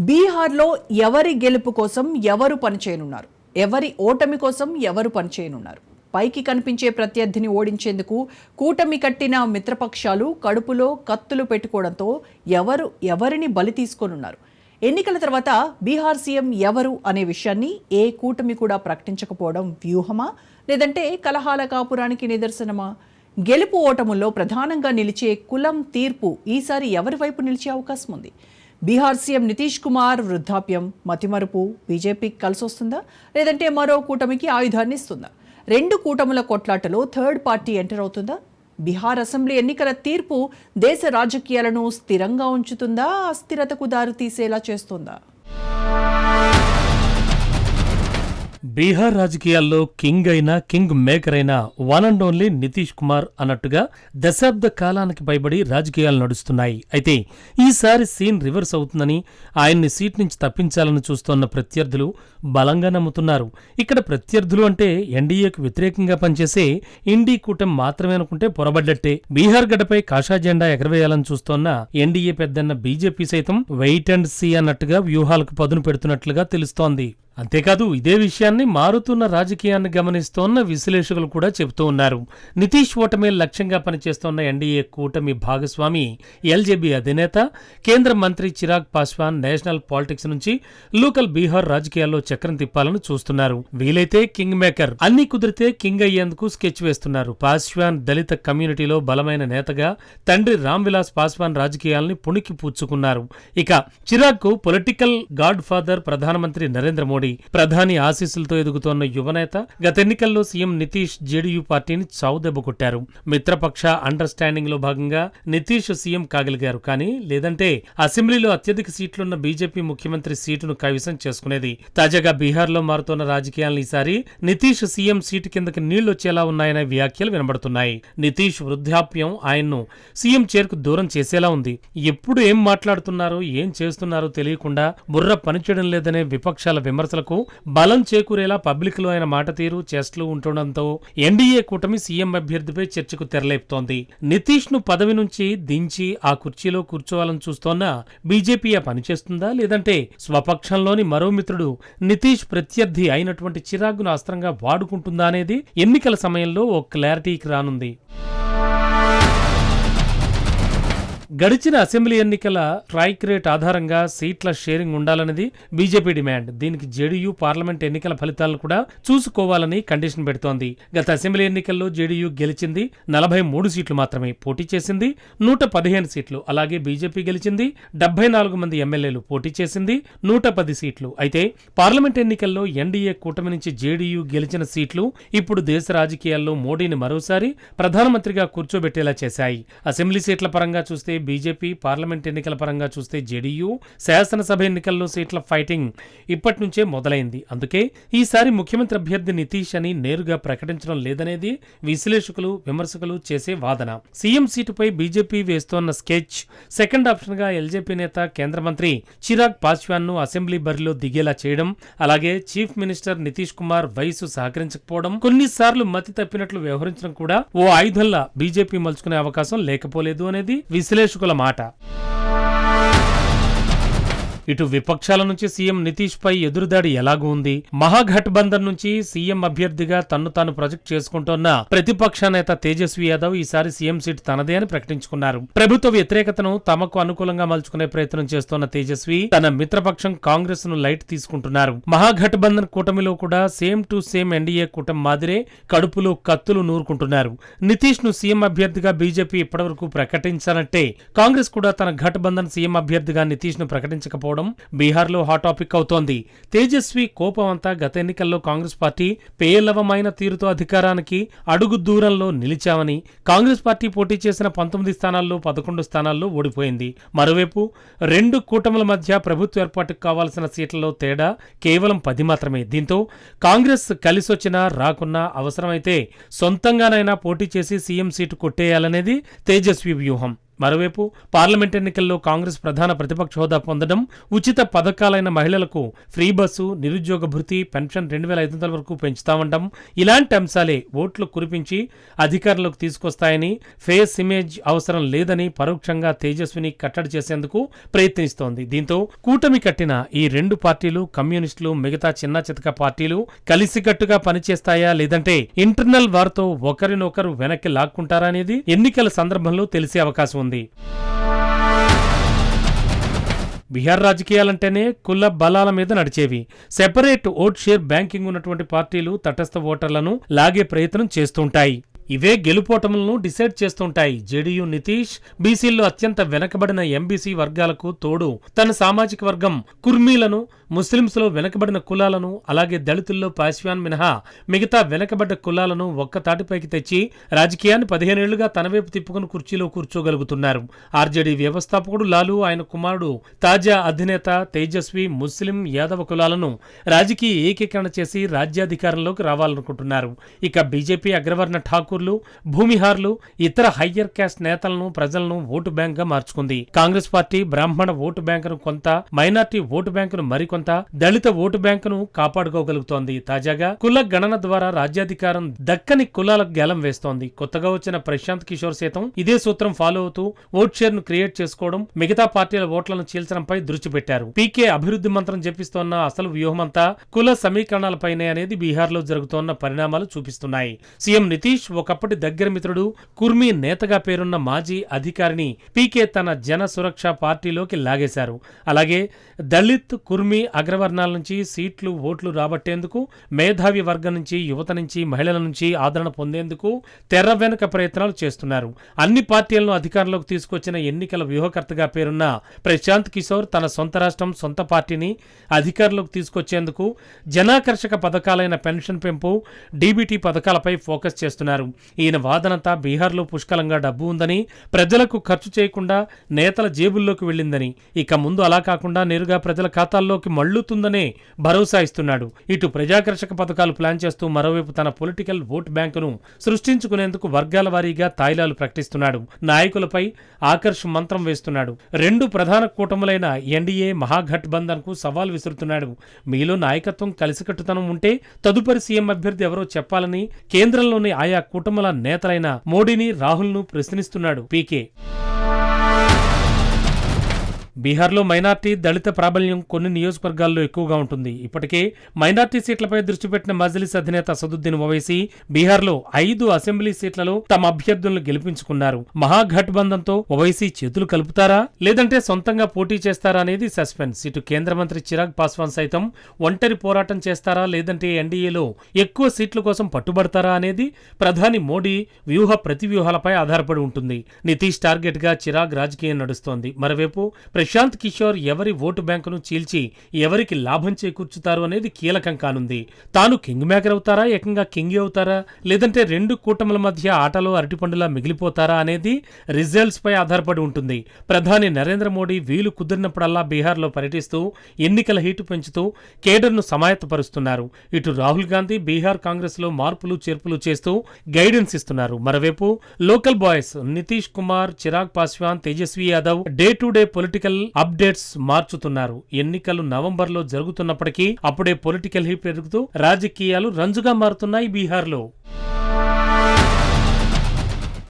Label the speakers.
Speaker 1: బీహార్లో ఎవరి గెలుపు కోసం ఎవరు పనిచేయనున్నారు? ఎవరి ఓటమి కోసం ఎవరు పనిచేయనున్నారు? పైకి కనిపించే ప్రత్యర్థిని ఓడించేందుకు కూటమి కట్టిన మిత్రపక్షాలు కడుపులో కత్తులు పెట్టుకోవడంతో ఎవరిని బలి తీసుకోనున్నారు? ఎన్నికల తర్వాత బీహార్ సీఎం ఎవరు అనే విషయాన్ని ఏ కూటమి కూడా ప్రకటించకపోవడం వ్యూహమా, లేదంటే కలహాల కాపురానికి నిదర్శనమా? గెలుపు ఓటముల్లో ప్రధానంగా నిలిచే కులం తీర్పు ఈసారి ఎవరి వైపు నిలిచే అవకాశం ఉంది? బీహార్ సీఎం నితీష్ కుమార్ వృద్ధాప్యం, మతిమరుపు బీజేపీకి కలిసొస్తుందా, లేదంటే మరో కూటమికి ఆయుధాన్ని ఇస్తుందా? రెండు కూటముల కొట్లాటలో థర్డ్ పార్టీ ఎంటర్ అవుతుందా? బీహార్ అసెంబ్లీ ఎన్నికల తీర్పు దేశ రాజకీయాలను స్థిరంగా ఉంచుతుందా, అస్థిరతకు దారితీసేలా చేస్తుందా?
Speaker 2: బీహార్ రాజకీయాల్లో కింగ్ అయినా కింగ్ మేకర్ అయినా one and only Nitish Kumar అన్నట్టుగా దశాబ్ద కాలానికి పైబడి రాజకీయాలు నడుస్తున్నాయి. అయితే ఈసారి సీన్ రివర్స్ అవుతుందని, ఆయన్ని సీట్ నుంచి తప్పించాలని చూస్తోన్న ప్రత్యర్థులు బలంగా నమ్ముతున్నారు. ఇక్కడ ప్రత్యర్థులు అంటే ఎన్డీఏకు వ్యతిరేకంగా పనిచేసే ఇండీ కూటమి మాత్రమే అనుకుంటే పొరబడ్డట్టే. బీహార్ గడ్డపై కాషా జెండా ఎగరవేయాలని చూస్తోన్న ఎన్డీఏ పెద్దన్న బీజేపీ సైతం వెయిట్ అండ్ సీ అన్నట్టుగా వ్యూహాలకు పదును పెడుతున్నట్లుగా తెలుస్తోంది. అంతేకాదు, ఇదే విషయాన్ని మారుతున్న రాజకీయాన్ని గమనిస్తోన్న విశ్లేషకులు కూడా చెబుతూ ఉన్నారు. నితీష్ ఓటమే లక్ష్యంగా పనిచేస్తోన్న ఎన్డీఏ కూటమి భాగస్వామి ఎల్జేపీ అధినేత, కేంద్ర మంత్రి చిరాగ్ పాస్వాన్ నేషనల్ పాలిటిక్స్ నుంచి లోకల్ బీహార్ రాజకీయాల్లో చక్రం తిప్పాలని చూస్తున్నారు. వీలైతే కింగ్ మేకర్, అన్ని కుదిరితే కింగ్ అయ్యేందుకు స్కెచ్ వేస్తున్నారు. పాస్వాన్ దళిత కమ్యూనిటీలో బలమైన నేతగా తండ్రి రామ్ విలాస్ పాస్వాన్ రాజకీయాల్ని పుణికి పూడ్చుకున్నారు. ఇక చిరాగ్ కు పొలిటికల్ గాడ్ ఫాదర్ ప్రధానమంత్రి నరేంద్ర మోడీ, ప్రధాని ఆశీస్సులతో ఎదుగుతోన్న యువనేత. గత ఎన్నికల్లో సీఎం నితీష్ జేడీయూ పార్టీని చావుదెబ్బ కొట్టారు. మిత్రపక్ష అండర్స్టాండింగ్ లో భాగంగా నితీష్ సీఎం కాగలిగారు. కానీ లేదంటే అసెంబ్లీలో అత్యధిక సీట్లున్న బీజేపీ ముఖ్యమంత్రి సీటును కైవసం చేసుకునేది. తాజాగా బీహార్లో మారుతోన్న రాజకీయాలను ఈసారి నితీష్ సీఎం సీటు కిందకి నీళ్లొచ్చేలా ఉన్నాయనే వ్యాఖ్యలు వినబడుతున్నాయి. నితీష్ వృద్ధాప్యం ఆయన్ను సీఎం చైర్కు దూరం చేసేలా ఉంది. ఎప్పుడు ఏం మాట్లాడుతున్నారో ఏం చేస్తున్నారో తెలియకుండా బుర్ర పనిచేయడం లేదనే విపక్షాల విమర్శలకు బలం చేకూరేలా పబ్లిక్ లో ఆయన మాట తీరు, చేష్టలు ఉంటుండటంతో ఎన్డీఏ కూటమి సీఎం అభ్యర్థిపై చర్చకు తెరలేపుతోంది. నితీష్ ను పదవి నుంచి దించి ఆ కుర్చీలో కూర్చోవాలని చూస్తోన్న బీజేపీ ఆ పనిచేస్తుందా, లేదంటే స్వపక్షంలోని మరో మిత్రుడు నితీష్ ప్రత్యర్థి అయినటువంటి చిరాగ్ను అస్త్రంగా వాడుకుంటుందా అనేది ఎన్నికల సమయంలో ఓ క్లారిటీకి రానుంది. గడిచిన అసెంబ్లీ ఎన్నికల స్ట్రైక్ రేట్ ఆధారంగా సీట్ల షేరింగ్ ఉండాలన్నది బీజేపీ డిమాండ్. దీనికి జేడీయూ పార్లమెంట్ ఎన్నికల ఫలితాలను కూడా చూసుకోవాలని కండిషన్ పెడుతోంది. గత అసెంబ్లీ ఎన్నికల్లో జేడీయూ గెలిచింది 43 సీట్లు మాత్రమే, పోటీ చేసింది 115 సీట్లు. అలాగే బీజేపీ గెలిచింది 74 మంది ఎమ్మెల్యేలు, పోటీ చేసింది 110 సీట్లు. అయితే పార్లమెంట్ ఎన్నికల్లో ఎన్డీఏ కూటమి నుంచి జేడీయూ గెలిచిన సీట్లు ఇప్పుడు దేశ రాజకీయాల్లో మోడీని మరోసారి ప్రధానమంత్రిగా కూర్చోబెట్టేలా చేశాయి. అసెంబ్లీ సీట్ల పరంగా చూస్తే బీజేపీ, పార్లమెంట్ ఎన్నికల పరంగా చూస్తే జేడీయూ, శాసనసభ ఎన్నికల్లో సీట్ల ఫైటింగ్ ఇప్పటి నుంచే మొదలైంది. అందుకే ఈసారి ముఖ్యమంత్రి అభ్యర్థి నితీష్ అని నేరుగా ప్రకటించడం లేదనేది విశ్లేషకులు, విమర్శకులు చేసే వాదన. సీఎం సీటుపై బీజేపీ వేస్తోన్న స్కెచ్ సెకండ్ ఆప్షన్ గా ఎల్జేపీ నేత, కేంద్ర మంత్రి చిరాగ్ పాస్వాన్ ను అసెంబ్లీ బరిలో దిగేలా చేయడం, అలాగే చీఫ్ మినిస్టర్ నితీష్ కుమార్ వయసు సహకరించకపోవడం, కొన్నిసార్లు మతి తప్పినట్లు వ్యవహరించడం కూడా ఓ ఆయుధంలా బీజేపీ మలుచుకునే అవకాశం లేకపోలేదు అనేది విశ్లేషకుల మాట. ఇటు విపక్షాల నుంచి సీఎం నితీష్ పై ఎదురుదాడి ఎలాగూ ఉంది. మహాగఠబంధన్ నుంచి సీఎం అభ్యర్థిగా తన్ను తాను ప్రాజెక్ట్ చేసుకుంటోన్న ప్రతిపక్ష నేత తేజస్వి యాదవ్ ఈసారి సీఎం సీట్ తనదే అని ప్రకటించుకున్నారు. ప్రభుత్వ వ్యతిరేకతను తమకు అనుకూలంగా మలుచుకునే ప్రయత్నం చేస్తోన్న తేజస్వి తన మిత్రపక్షం కాంగ్రెస్ ను లైట్ తీసుకుంటున్నారు. మహాగఠబంధన్ కూటమిలో కూడా సేమ్ టు సేమ్ ఎన్డీఏ కూటమి మాదిరే కడుపులో కత్తులు నూరుకుంటున్నారు. నితీష్ ను సీఎం అభ్యర్థిగా బీజేపీ ఇప్పటివరకు ప్రకటించనట్టే కాంగ్రెస్ కూడా తన గఠబంధన్ సీఎం అభ్యర్థిగా నితీష్ ను ప్రకటించకపోవడం బీహార్లో హాట్ టాపిక్ అవుతోంది. తేజస్వి కోపం అంతా గత ఎన్నికల్లో కాంగ్రెస్ పార్టీ పేలవమైన తీరుతో అధికారానికి అడుగు దూరంలో నిలిచామని, కాంగ్రెస్ పార్టీ పోటీ చేసిన 19 స్థానాల్లో 11 స్థానాల్లో ఓడిపోయింది. మరోవైపు రెండు కూటముల మధ్య ప్రభుత్వ ఏర్పాటుకు కావాల్సిన సీట్లలో తేడా కేవలం 10 మాత్రమే. దీంతో కాంగ్రెస్ కలిసొచ్చినా రాకున్నా అవసరమైతే సొంతంగానైనా పోటీ చేసి సీఎం సీటు కొట్టేయాలనేది తేజస్వి వ్యూహం. మరోవైపు పార్లమెంట్ ఎన్నికల్లో కాంగ్రెస్ ప్రధాన ప్రతిపక్ష హోదా పొందడం, ఉచిత పథకాలైన మహిళలకు ఫ్రీ బస్సు, నిరుద్యోగ భృతి, పెన్షన్ 2,500 వరకు పెంచుతామంటాం, ఇలాంటి అంశాలే ఓట్లు కురిపించి అధికారంలోకి తీసుకొస్తాయని, ఫేస్ ఇమేజ్ అవసరం లేదని పరోక్షంగా తేజస్విని కట్టడి చేసేందుకు ప్రయత్నిస్తోంది. దీంతో కూటమి కట్టిన ఈ రెండు పార్టీలు, కమ్యూనిస్టులు, మిగతా చిన్న చితక పార్టీలు కలిసికట్టుగా పనిచేస్తాయా లేదంటే ఇంటర్నల్ వార్తో ఒకరినొకరు వెనక్కి లాక్కుంటారా అనేది ఎన్నికల సందర్భంలో తెలిసే అవకాశం ఉంది. బీహార్ రాజకీయాలంటేనే కుల బలాల మీద నడిచేవి. సెపరేట్ ఓట్ షేర్ బ్యాంకింగ్ ఉన్నటువంటి పార్టీలు తటస్థ ఓటర్లను లాగే ప్రయత్నం చేస్తుంటాయి. ఇవే గెలుపోటములను డిసైడ్ చేస్తుంటాయి. జేడీయూ నితీష్ బీసీల్లో అత్యంత వెనకబడిన ఎంబీసీ వర్గాలకు తోడు తన సామాజిక వర్గం కుర్మీలను, ముస్లింస్లో వెనకబడిన కులాలను, అలాగే దళితుల్లో పాశ్వాన్ మినహా మిగతా వెనకబడ్డ కులాలను ఒక్కతాటిపైకి తెచ్చి రాజకీయాన్ని 15 ఏళ్లుగా తన వైపు తిప్పుకుని కుర్చీలో కూర్చోగలుగుతున్నారు. ఆర్జేడీ వ్యవస్థాపకుడు లాలూ, ఆయన కుమారుడు తాజా అధినేత తేజస్వి ముస్లిం, యాదవ కులాలను రాజకీయ ఏకీకరణ చేసి రాజ్యాధికారంలోకి రావాలనుకుంటున్నారు. ఇక బీజేపీ అగ్రవర్ణ ఠాకూర్, భూమిహార్లు, ఇతర హయ్యర్ క్యాస్ట్ నేతలను, ప్రజలను ఓటు బ్యాంక్ గా మార్చుకుంది. కాంగ్రెస్ పార్టీ బ్రాహ్మణ ఓటు బ్యాంకును కొంత, మైనార్టీ ఓటు బ్యాంకును మరికొంత, దళిత ఓటు బ్యాంకును కాపాడుకోగలుగుతోంది. తాజాగా కుల గణన ద్వారా రాజ్యాధికారం దక్కని కులాలకు గేలం వేస్తోంది. కొత్తగా వచ్చిన ప్రశాంత్ కిషోర్ సైతం ఇదే సూత్రం ఫాలో అవుతూ ఓట్ షేర్ ను క్రియేట్ చేసుకోవడం, మిగతా పార్టీల ఓట్లను చీల్చడంపై దృష్టి పెట్టారు. పీకే అభివృద్ధి మంత్రం జపిస్తోన్న అసలు వ్యూహమంతా కుల సమీకరణాలపైనే అనేది బీహార్ లో జరుగుతోన్న పరిణామాలు చూపిస్తున్నాయి. సీఎం నితీష్ ఒకప్పటి దగ్గర మిత్రుడు, కుర్మీ నేతగా పేరున్న మాజీ అధికారిని పీకే తన జన సురక్ష పార్టీలోకి లాగేశారు. అలాగే దళిత్, కుర్మీ అగ్రవర్ణాల నుంచి సీట్లు, ఓట్లు రాబట్టేందుకు, మేధావి వర్గం నుంచి, యువత నుంచి, మహిళల నుంచి ఆదరణ పొందేందుకు తెర వెనుక ప్రయత్నాలు చేస్తున్నారు. అన్ని పార్టీలను అధికారంలోకి తీసుకొచ్చిన ఎన్నికల వ్యూహకర్తగా పేరున్న ప్రశాంత్ కిషోర్ తన సొంత రాష్ట్రం, సొంత పార్టీని అధికారంలోకి తీసుకొచ్చేందుకు జనాకర్షక పథకాలైన పెన్షన్ పెంపు, డీబీటీ పథకాలపై ఫోకస్ చేస్తున్నారు. ఈయన వాదనంతా బీహార్లో పుష్కలంగా డబ్బు ఉందని, ప్రజలకు ఖర్చు చేయకుండా నేతల జేబుల్లోకి వెళ్ళిందని, ఇక ముందు అలా కాకుండా నేరుగా ప్రజల ఖాతాల్లోకి మళ్లుతుందనే భరోసా ఇస్తున్నాడు. ఇటు ప్రజాకర్షక పథకాలు ప్లాన్ చేస్తూ మరోవైపు తన పొలిటికల్ ఓట్ బ్యాంకును సృష్టించుకునేందుకు వర్గాల వారీగా తాయిలాలు ప్రకటిస్తున్నాడు. నాయకులపై ఆకర్ష్ మంత్రం వేస్తున్నాడు. రెండు ప్రధాన కూటములైన ఎన్డీఏ, మహాగఠబంధన్ కు సవాల్ విసురుతున్నాడు. మీలో నాయకత్వం, కలిసికట్టుతనం ఉంటే తదుపరి సీఎం అభ్యర్థి ఎవరో చెప్పాలని కేంద్రంలోని ఆయా కుటుంబాల నేతలైన మోడీని, రాహుల్ను ప్రశ్నిస్తున్నాడు పీకే. బీహార్లో మైనార్టీ, దళిత ప్రాబల్యం కొన్ని నియోజకవర్గాల్లో ఎక్కువగా ఉంటుంది. ఇప్పటికే మైనార్టీ సీట్లపై దృష్టి పెట్టిన మజ్లిస్ అధినేత అసదుద్దీన్ ఓవైసీ బీహార్లో 5 అసెంబ్లీ సీట్లలో తమ అభ్యర్థులను గెలిపించుకున్నారు. మహాగఠబంధన్ తో ఓవైసీ చేతులు కలుపుతారా లేదంటే సొంతంగా పోటీ చేస్తారా అనేది సస్పెన్స్. ఇటు కేంద్ర మంత్రి చిరాగ్ పాస్వాన్ సైతం ఒంటరి పోరాటం చేస్తారా లేదంటే ఎన్డీఏలో ఎక్కువ సీట్ల కోసం పట్టుబడతారా అనేది ప్రధాని మోడీ వ్యూహ ప్రతివ్యూహాలపై ఆధారపడి ఉంటుంది. నితీష్ టార్గెట్ గా చిరాగ్ రాజకీయం నడుస్తోంది. మరోవైపు ప్రశాంత్ కిషోర్ ఎవరి ఓటు బ్యాంకును చీల్చి ఎవరికి లాభం చేకూర్చుతారు అనేది కీలకం కానుంది. తాను కింగ్ మేకర్ అవుతారా, ఏకంగా కింగ్ అవుతారా, లేదంటే రెండు కూటముల మధ్య ఆటలో అరటిపండులా మిగిలిపోతారా అనేది రిజల్ట్స్ పై ఆధారపడి ఉంటుంది. ప్రధాని నరేంద్ర మోడీ వీలు కుదిరినప్పుడల్లా బీహార్లో పర్యటిస్తూ ఎన్నికల హీటు పెంచుతూ కేడర్ను సమాయత్తపరుస్తున్నారు. ఇటు రాహుల్ గాంధీ బీహార్ కాంగ్రెస్ లో మార్పులు చేర్పులు చేస్తూ గైడెన్స్ ఇస్తున్నారు. మరోవైపు local boys Nitish Kumar, Chirag Paswan, Tejashwi Yadav day to day political updates మార్చుతున్నారు. ఎన్నికలు నవంబర్లో జరుగుతున్నప్పటికీ అప్పుడే పొలిటికల్ హీట్ పెరుగుతూ రాజకీయాలు రంజుగా మారుతున్నాయి బీహార్లో.